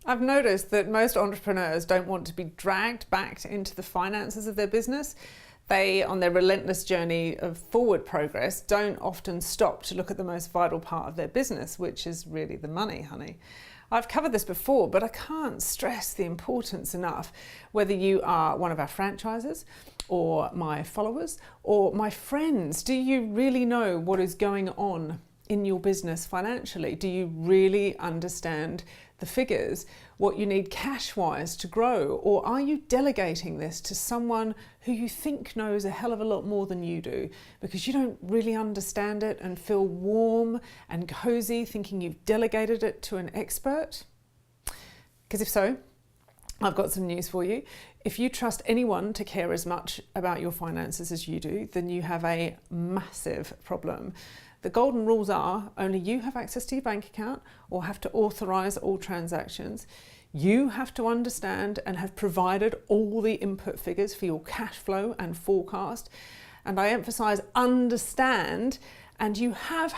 I've noticed that most entrepreneurs don't want to be dragged back into the finances of their business. They, on their relentless journey of forward progress, don't often stop to look at the most vital part of their business, which is really the money, honey. I've covered this before, but I can't stress the importance enough. Whether you are one of our franchisers or my followers or my friends, do you really know what is going on in your business financially? Do you really understand the figures, what you need cash-wise to grow? Or are you delegating this to someone who you think knows a hell of a lot more than you do because you don't really understand it and feel warm and cozy thinking you've delegated it to an expert? Because if so, I've got some news for you. If you trust anyone to care as much about your finances as you do, then you have a massive problem. The golden rules are only you have access to your bank account or have to authorize all transactions. You have to understand and have provided all the input figures for your cash flow and forecast. And I emphasize understand, and you have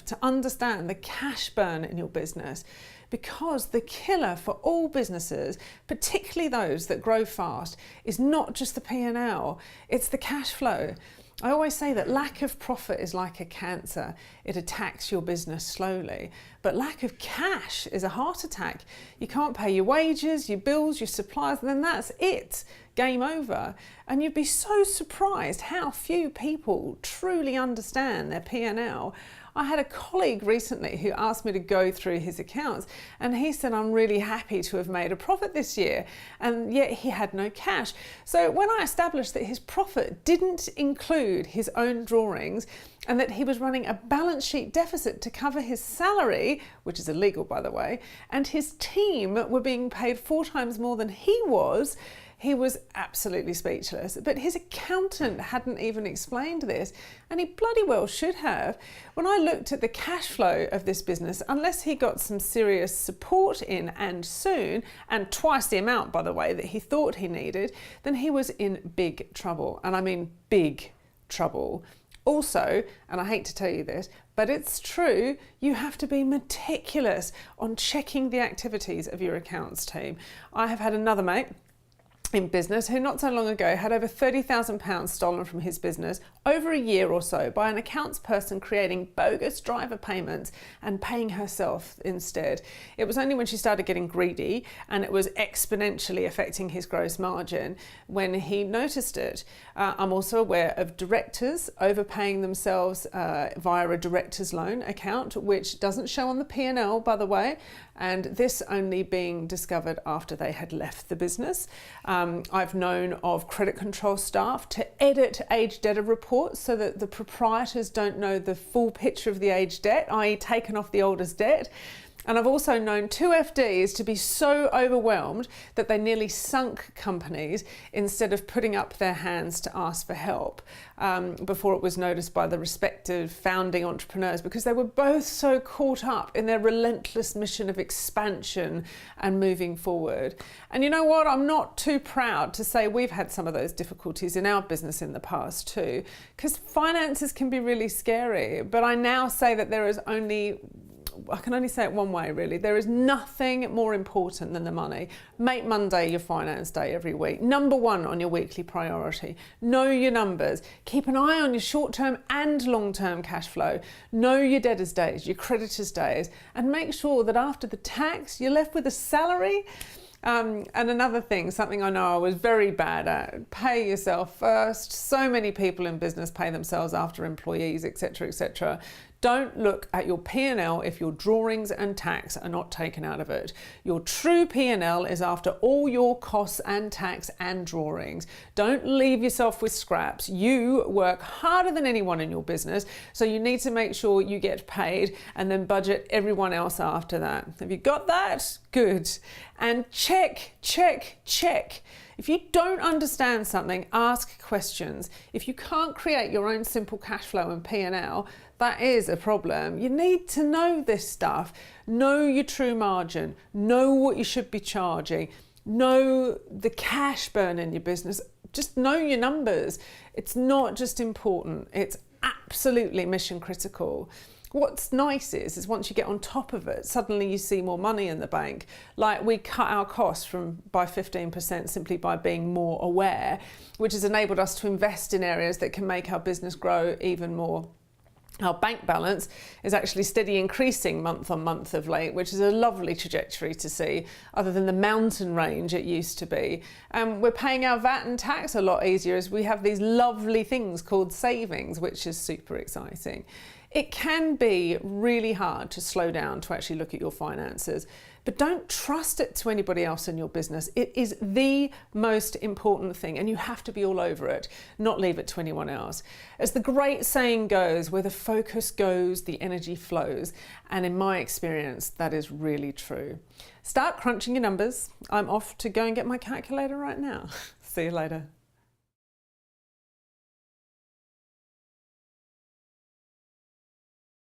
to understand the cash burn in your business, because the killer for all businesses, particularly those that grow fast, is not just the P&L, it's the cash flow. I always say that lack of profit is like a cancer. It attacks your business slowly. But lack of cash is a heart attack. You can't pay your wages, your bills, your suppliers, and then that's it. Game over. And you'd be so surprised how few people truly understand their P&L. I had a colleague recently who asked me to go through his accounts, and he said, I'm really happy to have made a profit this year, and yet he had no cash. So when I established that his profit didn't include his own drawings and that he was running a balance sheet deficit to cover his salary, which is illegal by the way, and his team were being paid 4 times more than he was absolutely speechless. But his accountant hadn't even explained this, and he bloody well should have. When I looked at the cash flow of this business, unless he got some serious support in and soon, and twice the amount, by the way, that he thought he needed, then he was in big trouble. And I mean big trouble. Also, and I hate to tell you this, but it's true, you have to be meticulous on checking the activities of your accounts team. I have had another mate in business who not so long ago had over £30,000 stolen from his business over a year or so by an accounts person creating bogus driver payments and paying herself instead. It was only when she started getting greedy and it was exponentially affecting his gross margin when he noticed it. I'm also aware of directors overpaying themselves via a director's loan account, which doesn't show on the P&L, by the way, and this only being discovered after they had left the business. I've known of credit control staff to edit age debtor reports so that the proprietors don't know the full picture of the age debt, i.e. taken off the oldest debt. And I've also known 2 FDs to be so overwhelmed that they nearly sunk companies instead of putting up their hands to ask for help before it was noticed by the respective founding entrepreneurs, because they were both so caught up in their relentless mission of expansion and moving forward. And you know what? I'm not too proud to say we've had some of those difficulties in our business in the past too, because finances can be really scary. But I now say that I can only say it one way really. There is nothing more important than the money. Make Monday your finance day every week. Number 1 on your weekly priority. Know your numbers. Keep an eye on your short-term and long-term cash flow. Know your debtors days, your creditors days, and make sure that after the tax, you're left with a salary. And another thing, something I know I was very bad at, pay yourself first. So many people in business pay themselves after employees, etc., etc. Don't look at your P&L if your drawings and tax are not taken out of it. Your true P&L is after all your costs and tax and drawings. Don't leave yourself with scraps. You work harder than anyone in your business, so you need to make sure you get paid and then budget everyone else after that. Have you got that? Good. And check. If you don't understand something, ask questions. If you can't create your own simple cash flow and P&L, that is a problem. You need to know this stuff. Know your true margin. Know what you should be charging. Know the cash burn in your business. Just know your numbers. It's not just important, it's absolutely mission critical. What's nice is once you get on top of it, suddenly you see more money in the bank. Like, we cut our costs by 15% simply by being more aware, which has enabled us to invest in areas that can make our business grow even more. Our bank balance is actually steady increasing month on month of late, which is a lovely trajectory to see, other than the mountain range it used to be. We're paying our VAT and tax a lot easier as we have these lovely things called savings, which is super exciting. It can be really hard to slow down to actually look at your finances, but don't trust it to anybody else in your business. It is the most important thing, and you have to be all over it, not leave it to anyone else. As the great saying goes, where the focus goes, the energy flows. And in my experience, that is really true. Start crunching your numbers. I'm off to go and get my calculator right now. See you later.